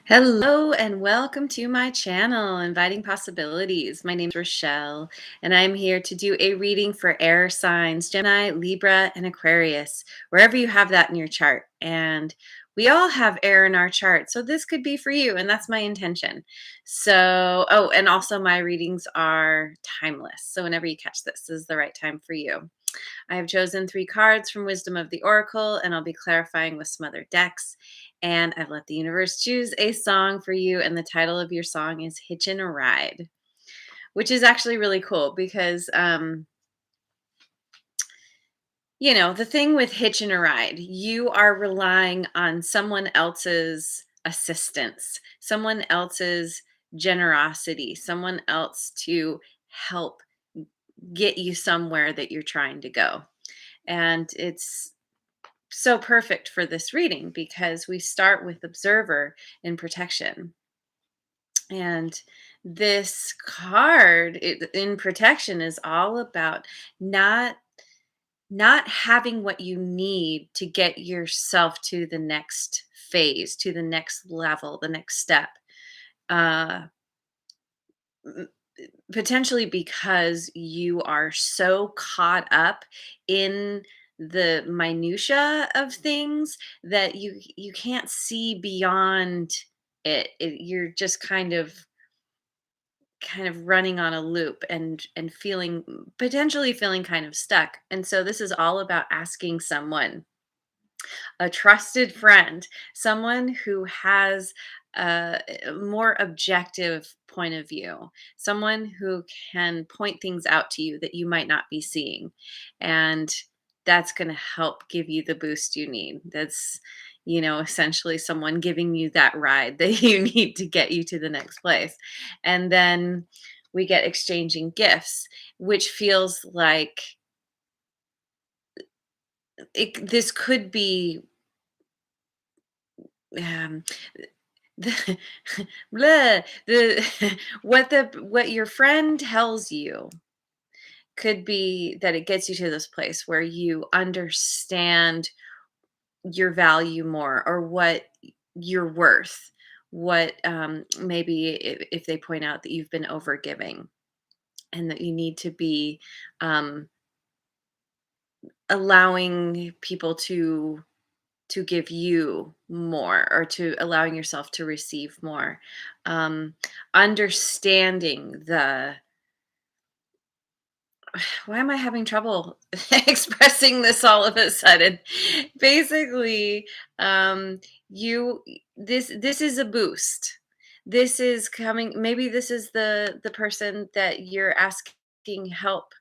Hello and welcome to my channel, Inviting Possibilities. My name is Rochelle, and I'm here to do a reading for air signs, Gemini, Libra, and Aquarius, wherever you have that in your chart. And we all have air in our chart, so this could be for you, and that's my intention. And also my readings are timeless. So whenever you catch this is the right time for you. I have chosen 3 cards from Wisdom of the Oracle, and I'll be clarifying with some other decks. And I've let the universe choose a song for you, and the title of your song is Hitchin' a Ride, which is actually really cool because, the thing with hitching a ride, you are relying on someone else's assistance, someone else's generosity, someone else to help get you somewhere that you're trying to go. And it's so perfect for this reading because we start with observer in protection. And this card in protection is all about not not having what you need to get yourself to the next phase, to the next level, the next step. Uh, m- Potentially because you are so caught up in the minutia of things that you can't see beyond you're just kind of running on a loop and potentially feeling kind of stuck. And so this is all about asking someone, a trusted friend, someone who has a more objective point of view, someone who can point things out to you that you might not be seeing. And that's going to help give you the boost you need. That's essentially someone giving you that ride that you need to get you to the next place. And then we get exchanging gifts, which feels like this could be um, the the what your friend tells you could be that it gets you to this place where you understand your value more, or what you're worth, what maybe if they point out that you've been overgiving and that you need to be um, allowing people to give you more, or to allowing yourself to receive more. um Understanding the why am I having trouble expressing this all of a sudden? Basically, you this is a boost. This is coming, maybe this is the person that you're asking help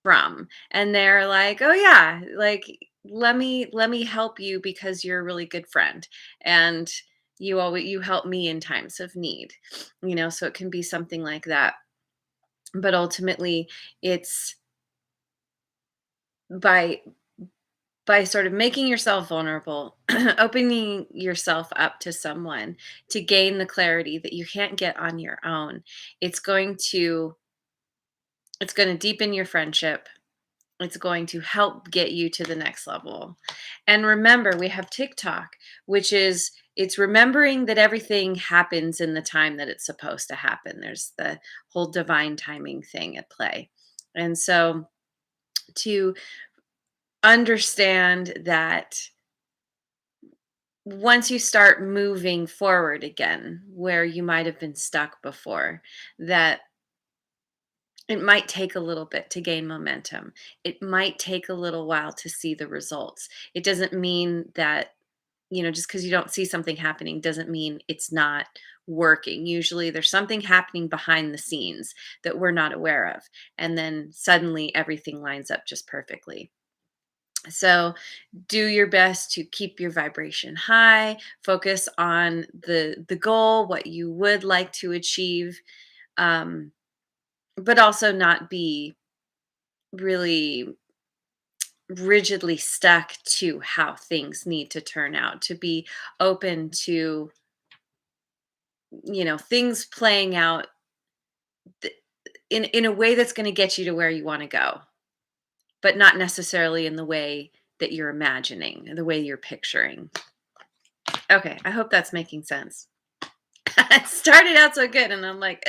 from, and they're like, "Oh yeah, like let me help you because you're a really good friend, and you help me in times of need." So it can be something like that. But ultimately, it's by sort of making yourself vulnerable, opening yourself up to someone to gain the clarity that you can't get on your own. It's going to deepen your friendship. It's going to help get you to the next level. And remember, we have TikTok, which is it's remembering that everything happens in the time that it's supposed to happen. There's the whole divine timing thing at play. And so to understand that once you start moving forward again, where you might have been stuck before, that it might take a little bit to gain momentum. It might take a little while to see the results. It doesn't mean that, just because you don't see something happening doesn't mean it's not working. Usually there's something happening behind the scenes that we're not aware of. And then suddenly everything lines up just perfectly. So do your best to keep your vibration high, focus on the goal, what you would like to achieve, um, but also not be really rigidly stuck to how things need to turn out, to be open to, things playing out th- in a way that's going to get you to where you want to go, but not necessarily in the way that you're imagining, the way you're picturing. Okay, I hope that's making sense. It started out so good, and I'm like,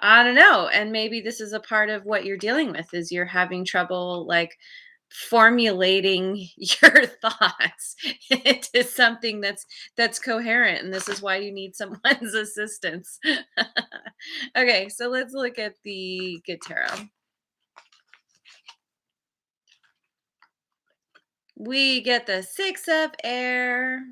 I don't know. And maybe this is a part of what you're dealing with is you're having trouble like formulating your thoughts into something that's coherent, and this is why you need someone's assistance. Okay, so let's look at the good tarot. We get the 6 of air.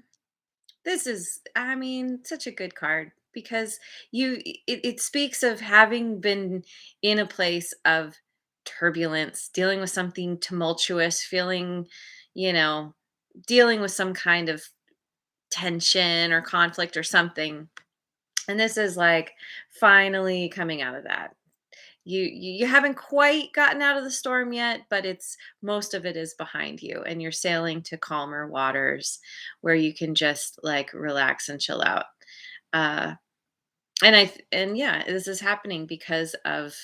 This is, I mean, such a good card because it speaks of having been in a place of turbulence, dealing with something tumultuous, feeling, you know, dealing with some kind of tension or conflict or something. And this is like finally coming out of that. You haven't quite gotten out of the storm yet, but it's most of it is behind you, and you're sailing to calmer waters where you can just like relax and chill out. uh and yeah, this is happening because of,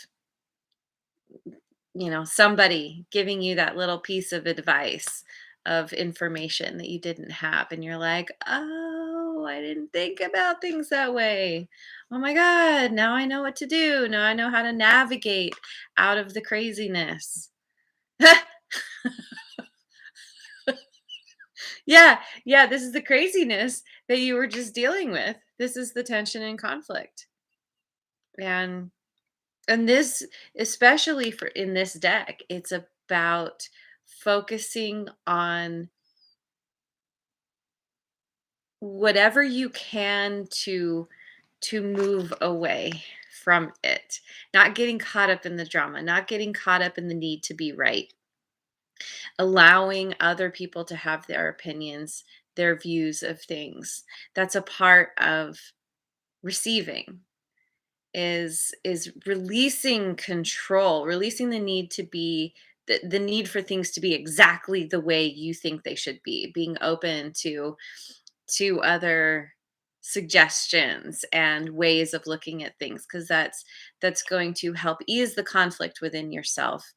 somebody giving you that little piece of advice, of information that you didn't have, and you're like, oh, I didn't think about things that way. Oh my god, now I know what to do. Now I know how to navigate out of the craziness. Yeah, yeah, this is the craziness that you were just dealing with. This is the tension and conflict. And this, especially for in this deck, it's about focusing on whatever you can to move away from it. Not getting caught up in the drama, not getting caught up in the need to be right. Allowing other people to have their opinions, their views of things. That's a part of receiving, is releasing control, releasing the need to be the need for things to be exactly the way you think they should be, being open to other suggestions and ways of looking at things, because that's going to help ease the conflict within yourself,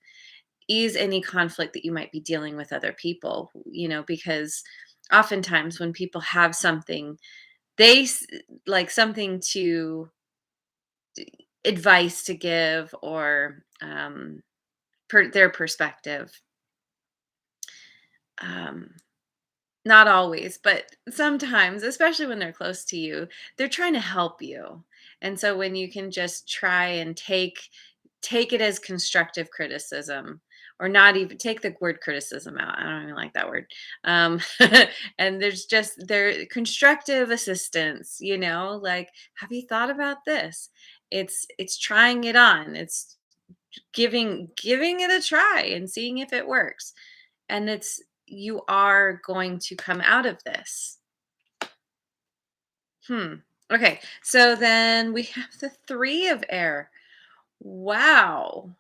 ease any conflict that you might be dealing with other people, because oftentimes when people have something, they like something to advice to give, or their perspective. um, Not always, but sometimes, especially when they're close to you, they're trying to help you. And so when you can just try and take it as constructive criticism, or not even take the word criticism out. I don't even like that word. Um, and there's just there constructive assistance, like, have you thought about this? It's trying it on. It's giving it a try and seeing if it works. And you are going to come out of this. Hmm. Okay. So then we have the 3 of air. Wow.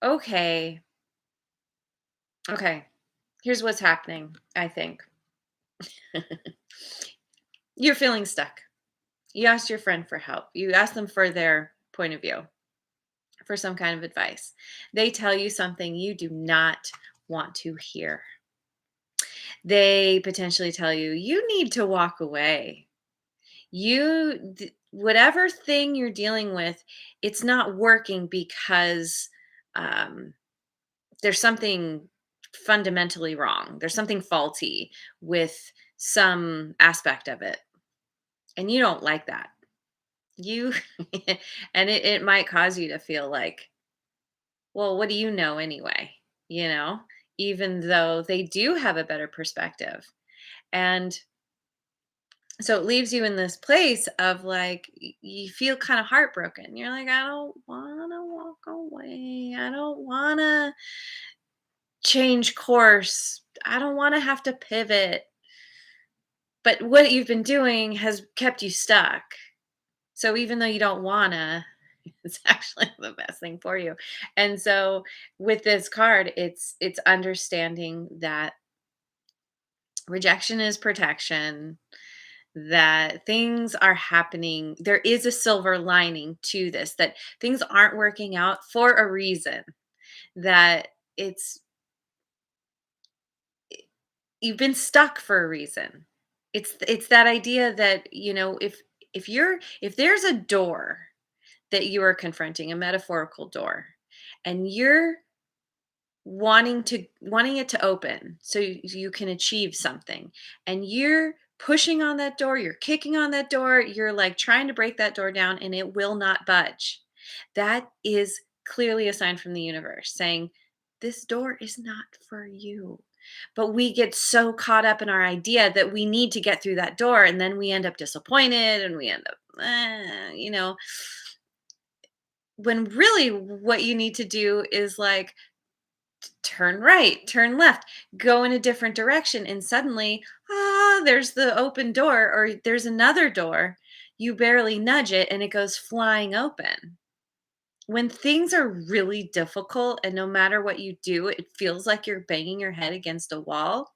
Okay. Okay. Here's what's happening, I think. You're feeling stuck. You asked your friend for help. You asked them for their point of view, for some kind of advice. They tell you something you do not want to hear. They potentially tell you, you need to walk away. Whatever thing you're dealing with, it's not working because um, there's something fundamentally wrong. There's something faulty with some aspect of it, and you don't like that. You and it might cause you to feel like, well, what do you know anyway? You know, even though they do have a better perspective. And so it leaves you in this place of like, you feel kind of heartbroken. You're like, I don't want to walk away. I don't want to change course. I don't want to have to pivot. But what you've been doing has kept you stuck. So even though you don't want to, it's actually the best thing for you. And so with this card, it's understanding that rejection is protection, that things are happening. There is a silver lining to this, that things aren't working out for a reason, that it's you've been stuck for a reason. It's that idea that, if there's a door that you are confronting, a metaphorical door, and you're wanting it to open so you can achieve something, and you're pushing on that door, you're kicking on that door, you're like trying to break that door down and it will not budge. That is clearly a sign from the universe saying this door is not for you. But we get so caught up in our idea that we need to get through that door, and then we end up disappointed and we end up when really what you need to do is like turn right, turn left, go in a different direction. And suddenly, there's the open door, or there's another door. You barely nudge it and it goes flying open. When things are really difficult, and no matter what you do, it feels like you're banging your head against a wall,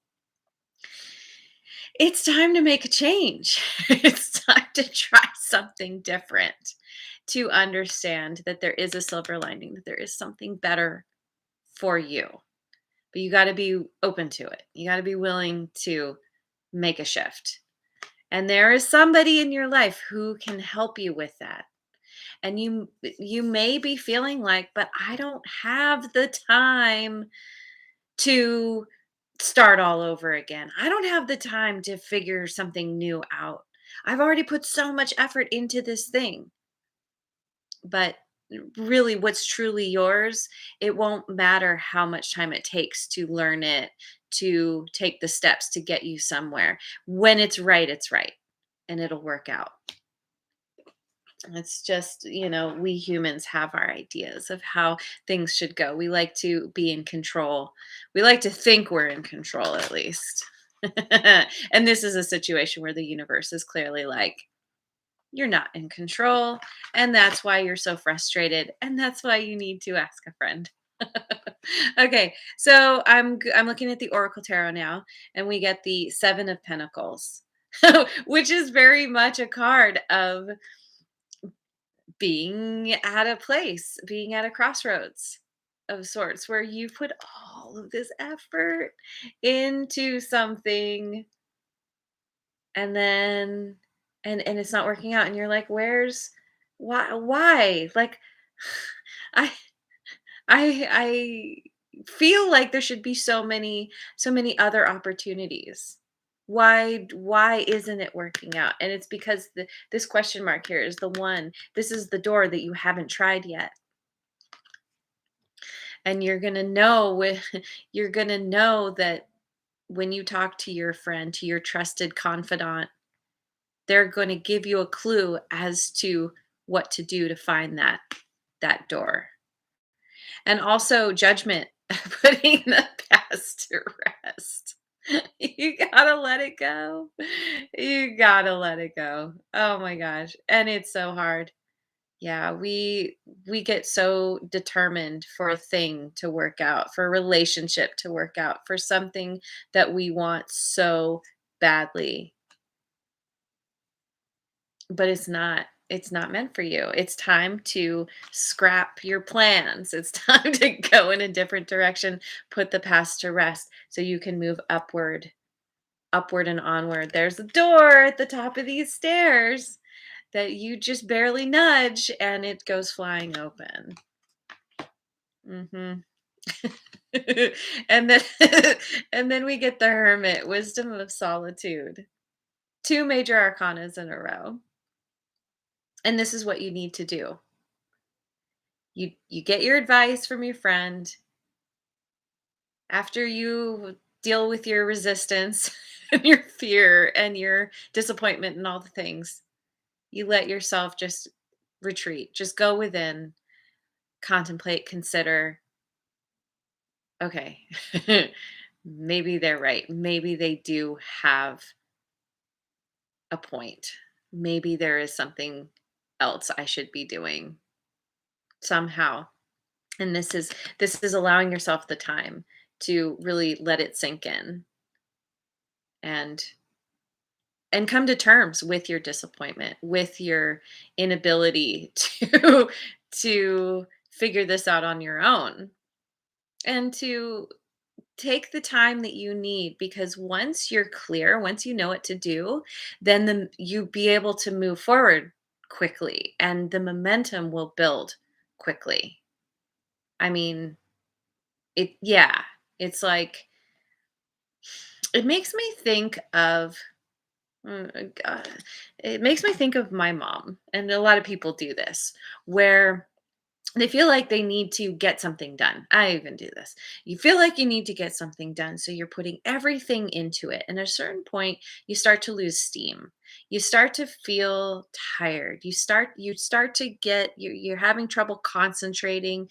it's time to make a change. It's time to try something different, to understand that there is a silver lining, that there is something better for you. But you gotta be open to it. You gotta be willing to make a shift. And there is somebody in your life who can help you with that. And you may be feeling like, but I don't have the time to start all over again. I don't have the time to figure something new out. I've already put so much effort into this thing. But really, what's truly yours, it won't matter how much time it takes to learn it, to take the steps to get you somewhere. When it's right, and it'll work out. It's just, we humans have our ideas of how things should go. We like to be in control. We like to think we're in control, at least. And this is a situation where the universe is clearly like, you're not in control, and that's why you're so frustrated, and that's why you need to ask a friend. Okay, so I'm looking at the Oracle Tarot now, and we get the 7 of Pentacles, which is very much a card of being at a place, being at a crossroads of sorts, where you put all of this effort into something, and then and it's not working out, and you're like, where's why like i I feel like there should be so many other opportunities. Why isn't it working out? And it's because this question mark here is the one. This is the door that you haven't tried yet. And you're going to know when you're going to know that when you talk to your friend, to your trusted confidant, they're going to give you a clue as to what to do to find that door. And also judgment, putting the past to rest. You gotta let it go. You gotta let it go. Oh my gosh. And it's so hard. Yeah, we get so determined for a thing to work out, for a relationship to work out, for something that we want so badly. But it's not meant for you. It's time to scrap your plans. It's time to go in a different direction, put the past to rest so you can move upward and onward. There's a door at the top of these stairs that you just barely nudge and it goes flying open. Mhm. And then and then we get the Hermit, wisdom of solitude. Two major arcanas in a row. And this is what you need to do. You get your advice from your friend. After you deal with your resistance and your fear and your disappointment and all the things, you let yourself just retreat. Just go within, contemplate, consider, okay, maybe they're right. Maybe they do have a point. Maybe there is something else I should be doing somehow. And this is allowing yourself the time to really let it sink in, and come to terms with your disappointment, with your inability to figure this out on your own, and to Take the time that you need, because once you're clear, once you know what to do, then you be able to move forward quickly and the momentum will build quickly. I mean, yeah, it's like, it makes me think of, God, it makes me think of my mom, and a lot of people do this, where they feel like they need to get something done. I even do this. You feel like you need to get something done, so you're putting everything into it. And at a certain point, you start to lose steam. You start to feel tired. You start to get you're having trouble concentrating,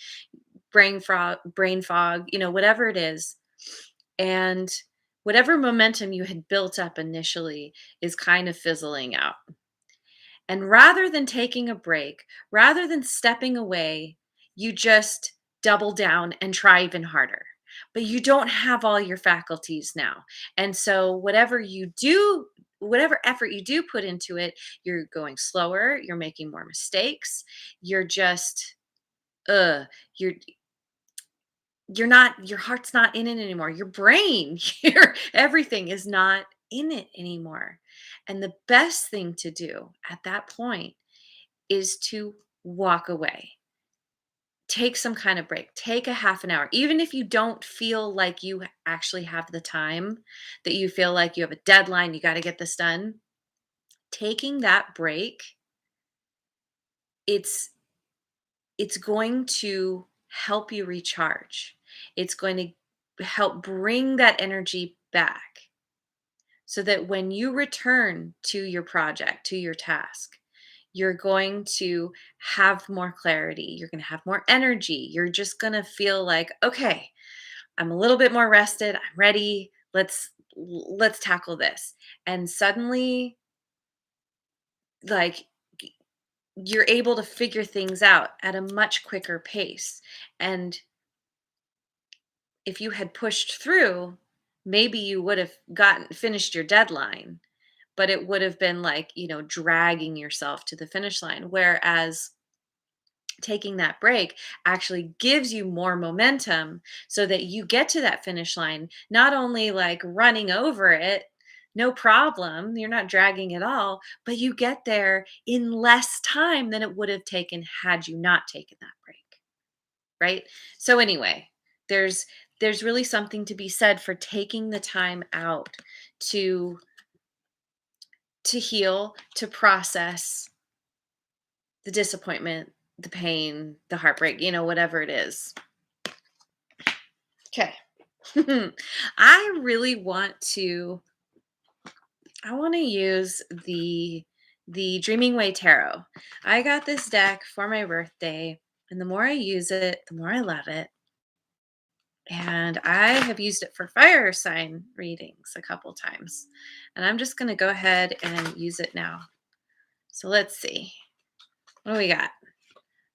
brain fog, whatever it is. And whatever momentum you had built up initially is kind of fizzling out. And rather than taking a break, rather than stepping away, you just double down and try even harder. But you don't have all your faculties now. And so whatever effort you do put into it, you're going slower, you're making more mistakes, you're just uh you're your heart's not in it anymore. Your brain, your everything is not in it anymore. And the best thing to do at that point is to walk away. Take some kind of break. Take a half an hour. Even if you don't feel like you actually have the time, that you feel like you have a deadline, you got to get this done. Taking that break, it's it's going to help you recharge. It's going to help bring that energy back, so that when you return to your project, to your task, you're going to have more clarity. You're going to have more energy. You're just going to feel like, okay, I'm a little bit more rested. I'm ready. Let's tackle this. And suddenly, like, you're able to figure things out at a much quicker pace. And if you had pushed through, maybe you would have gotten finished your deadline, but it would have been like, dragging yourself to the finish line. Whereas taking that break actually gives you more momentum, so that you get to that finish line, not only like running over it, no problem, you're not dragging at all, but you get there in less time than it would have taken had you not taken that break, right? So anyway, there's there's really something to be said for taking the time out to heal, to process the disappointment, the pain, the heartbreak, whatever it is. Okay. I really want to use the Dreaming Way Tarot. I got this deck for my birthday, and the more I use it, the more I love it. And I have used it for fire sign readings a couple times. And I'm just going to go ahead and use it now. So let's see. What do we got?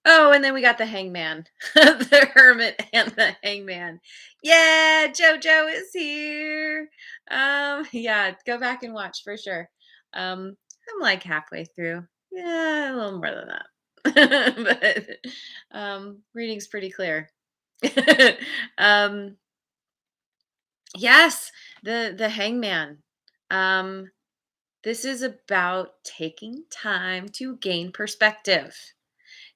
Oh, and then we got the hangman, the hermit and the hangman. Yeah, JoJo is here. Yeah, go back and watch for sure. I'm like halfway through. Yeah, a little more than that. But reading's pretty clear. um, yes, the hangman. Um, this is about taking time to gain perspective,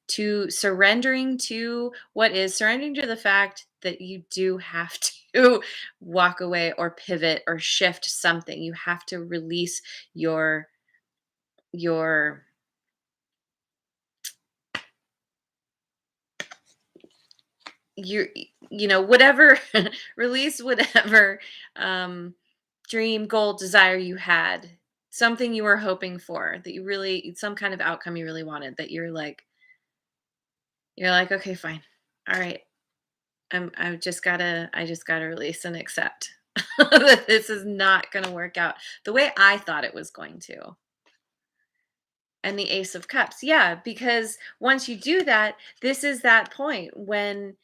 to surrendering to the fact that you do have to walk away or pivot or shift something. You have to release your your your whatever, release whatever um dream, goal, desire you had, something you were hoping for, that you really, some kind of outcome you really wanted, that you're like, okay, fine, all right, I just gotta release and accept that this is not gonna work out the way I thought it was going to. And the Ace of Cups. Yeah, because once you do that, this is that point when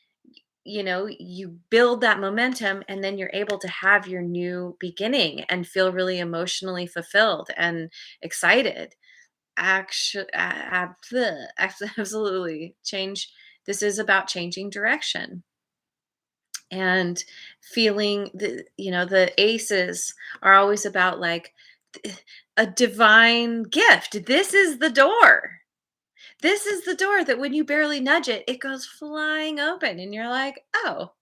you build that momentum, and then you're able to have your new beginning and feel really emotionally fulfilled and excited. Actually, absolutely change. This is about changing direction. and feeling the aces are always about like a divine gift. This is the door. This is the door that when you barely nudge it, it goes flying open and you're like, "Oh,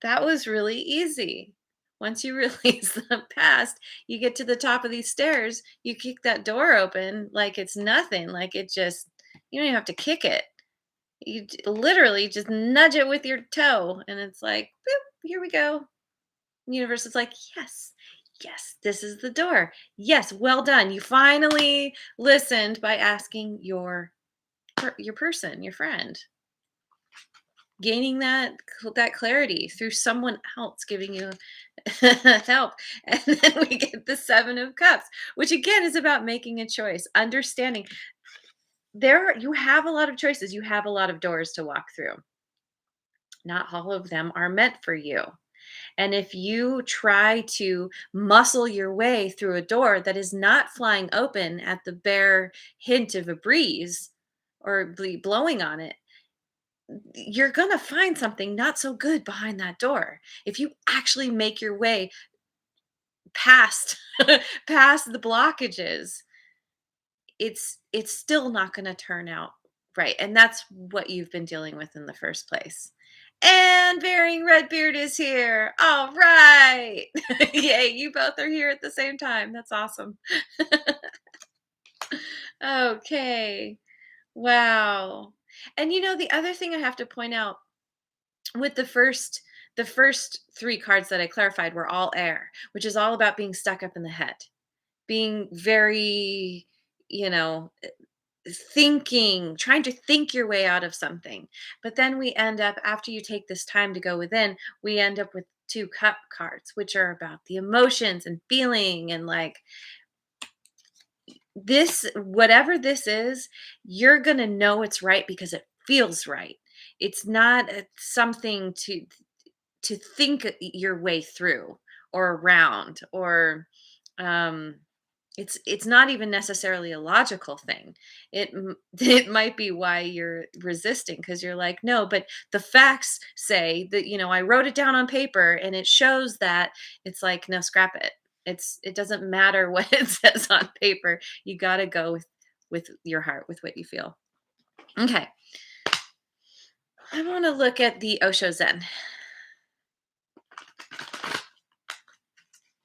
that was really easy." Once you release the past, you get to the top of these stairs, you kick that door open like it's nothing, like it just you don't even have to kick it. Literally just nudge it with your toe and it's like, "Boop, here we go." Universe is like, "Yes. Yes, this is the door. Yes, well done. You finally listened by asking your person, your friend." Gaining that clarity through someone else giving you help. And then we get the 7 of cups, which again is about making a choice, understanding you have a lot of choices, you have a lot of doors to walk through. Not all of them are meant for you. And if you try to muscle your way through a door that is not flying open at the bare hint of a breeze or blowing on it, you're going to find something not so good behind that door. If you actually make your way past past the blockages, it's still not going to turn out right. And that's what you've been dealing with in the first place. And Bearing Redbeard is here. All right. Yay, you both are here at the same time. That's awesome. Okay. Wow. And the other thing I have to point out with the first 3 cards that I clarified were all air, which is all about being stuck up in the head, being very, you know, thinking, trying to think your way out of something. But then we end up, after you take this time to go within, we end up with 2 cup cards, which are about the emotions and feeling and like this, whatever this is, you're going to know it's right because it feels right. It's not something to think your way through or around or um it's not even necessarily a logical thing. It might be why you're resisting because you're like, no, but the facts say that I wrote it down on paper and it shows that. It's like, no, scrap it. It doesn't matter what it says on paper. You got to go with your heart, with what you feel. Okay, I want to look at the Osho Zen.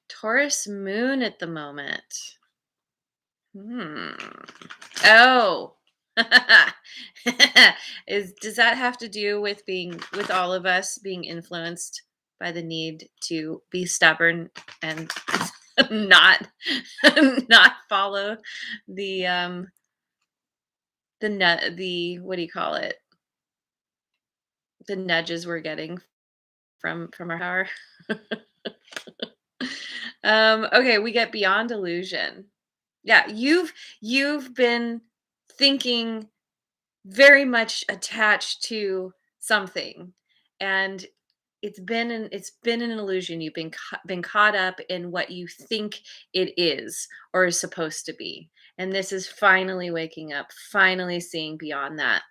Taurus moon at the moment. Hmm. Oh. Does that have to do with with all of us being influenced by the need to be stubborn and not not follow the what do you call it? The nudges we're getting from our power. Okay, we get beyond illusion. Yeah, you've been thinking very much attached to something, and it's been an illusion. You've been caught up in what you think it is or is supposed to be, and this is finally waking up, finally seeing beyond that.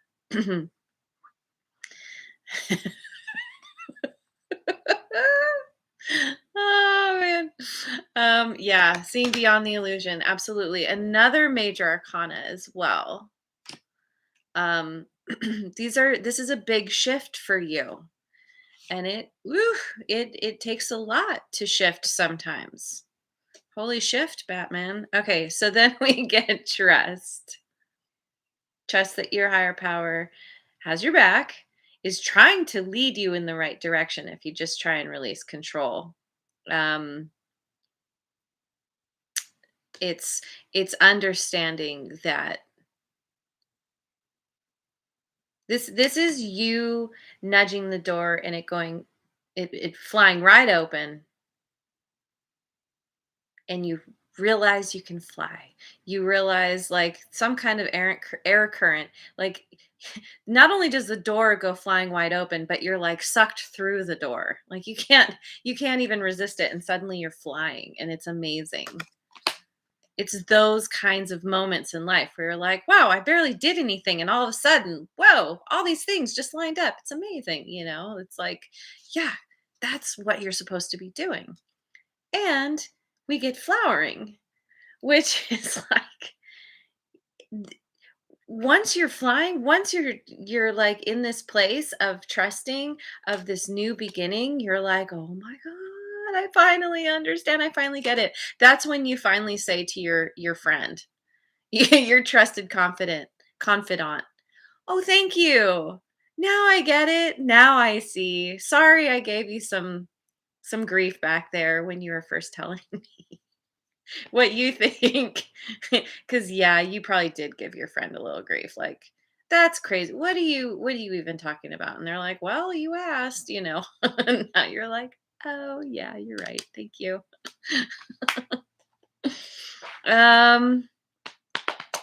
Oh man. Yeah, seeing beyond the illusion, absolutely. Another major arcana as well. Um this is a big shift for you. And it takes a lot to shift sometimes. Holy shift, Batman. Okay, so then we get trust. Trust that your higher power has your back, is trying to lead you in the right direction if you just try and release control. Um it's understanding that this is you nudging the door and it flying right open, and you realize you can fly. You realize like some kind of air current, like not only does the door go flying wide open, but you're like sucked through the door. Like you can't even resist it, and suddenly you're flying and it's amazing. It's those kinds of moments in life where you're like, wow, I barely did anything. And all of a sudden, whoa, all these things just lined up. It's amazing. It's like, yeah, That's what you're supposed to be doing. And we get flowering, which is like once you're flying, once you're like in this place of trusting, of this new beginning, you're like, "Oh my god, I finally understand. I finally get it." That's when you finally say to your friend, your trusted confidant, "Oh, thank you. Now I get it. Now I see. Sorry I gave you some grief back there when you were first telling what you think." Because yeah, you probably did give your friend a little grief, like, "That's crazy. What are you even talking about?" And they're like, "Well, you asked, you know." And now you're like, "Oh, yeah, you're right. Thank you." Um,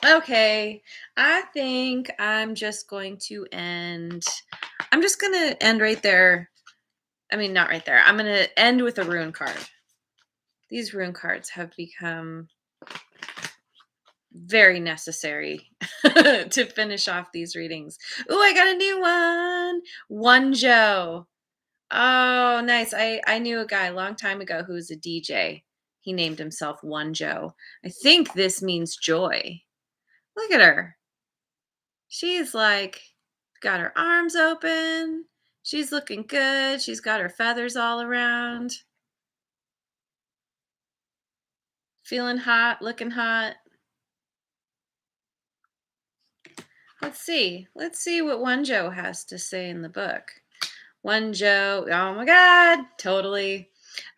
okay. I think I'm just gonna end right there. I mean, not right there. I'm gonna end with a rune card. These rune cards have become very necessary to finish off these readings. Ooh, I got a new one. One Joe. Oh, nice. I knew a guy a long time ago who was a DJ. He named himself One Joe. I think this means joy. Look at her. She's like got her arms open. She's looking good. She's got her feathers all around. Feeling hot, looking hot. Let's see. Let's see what One Joe has to say in the book. One Joe. Oh my God. Totally.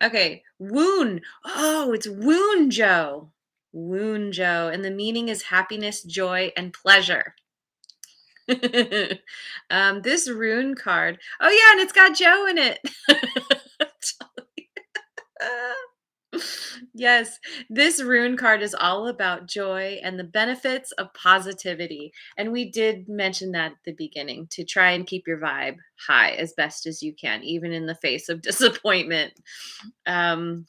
Okay. Wound. Oh, it's Wound Joe. Wound Joe. And the meaning is happiness, joy, and pleasure. This rune card. Oh, yeah. And it's got Joe in it. Yes, this rune card is all about joy and the benefits of positivity. And we did mention that at the beginning to try and keep your vibe high as best as you can, even in the face of disappointment. Um,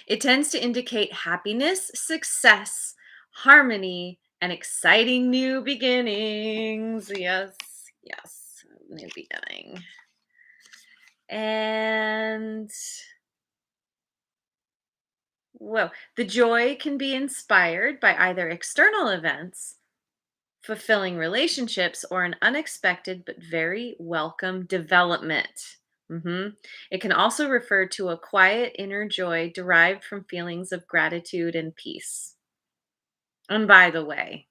it tends to indicate happiness, success, harmony, and exciting new beginnings. Yes, yes, new beginning. And well, the joy can be inspired by either external events, fulfilling relationships, or an unexpected but very welcome development. It can also refer to a quiet inner joy derived from feelings of gratitude and peace. And by the way,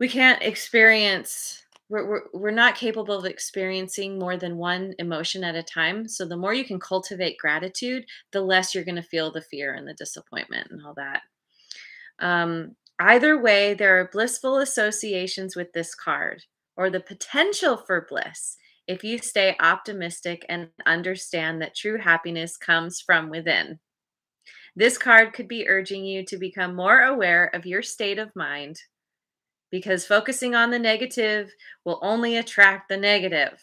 we can't experience we're not capable of experiencing more than one emotion at a time. So the more you can cultivate gratitude, the less you're going to feel the fear and the disappointment and all that. Either way, there are blissful associations with this card, or the potential for bliss, if you stay optimistic and understand that true happiness comes from within. This card could be urging you to become more aware of your state of mind, because focusing on the negative will only attract the negative.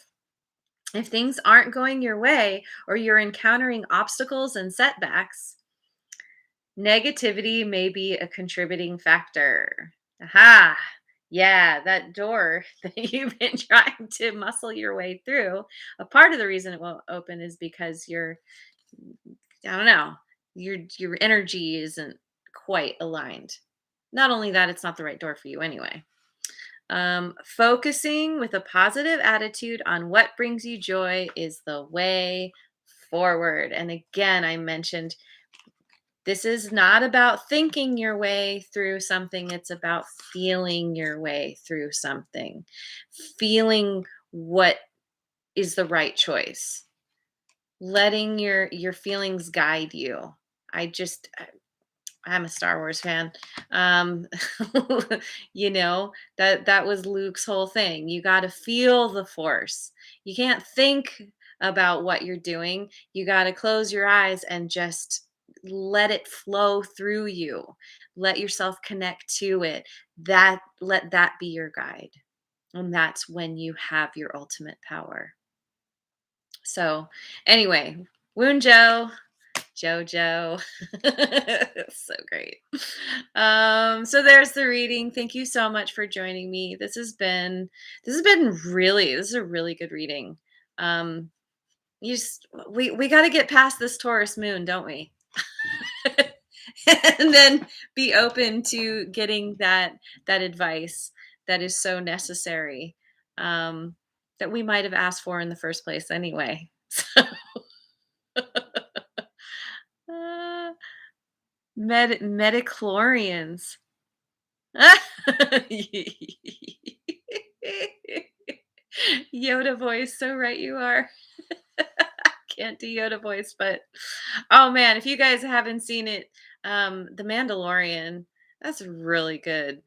If things aren't going your way or you're encountering obstacles and setbacks, negativity may be a contributing factor. Aha. Yeah, that door that you've been trying to muscle your way through. A part of the reason it won't open is because I don't know, your energy isn't quite aligned. Not only that, it's not the right door for you anyway. Focusing with a positive attitude on what brings you joy is the way forward. And again, I mentioned this is not about thinking your way through something, it's about feeling your way through something, feeling what is the right choice, letting your feelings guide you. I'm a Star Wars fan. Um, that was Luke's whole thing. You got to feel the force. You can't think about what you're doing. You got to close your eyes and just let it flow through you. Let yourself connect to it. Let that be your guide. And that's when you have your ultimate power. So, anyway, Woon Jojo. So great. So there's the reading. Thank you so much for joining me. This is a really good reading. Um You just we got to get past this Taurus moon, don't we? And then be open to getting that advice that is so necessary, um, that we might have asked for in the first place anyway. So, uh, Metachlorians. Yoda voice, so right you are. Can't do Yoda voice, but oh man, if you guys haven't seen it, The Mandalorian, that's really good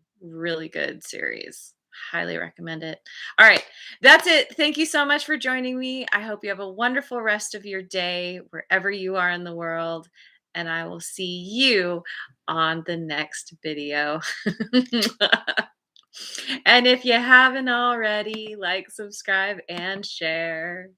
series. Highly recommend it. All right, that's it. Thank you so much for joining me. I hope you have a wonderful rest of your day wherever you are in the world, and I will see you on the next video. And if you haven't already, like, subscribe, and share.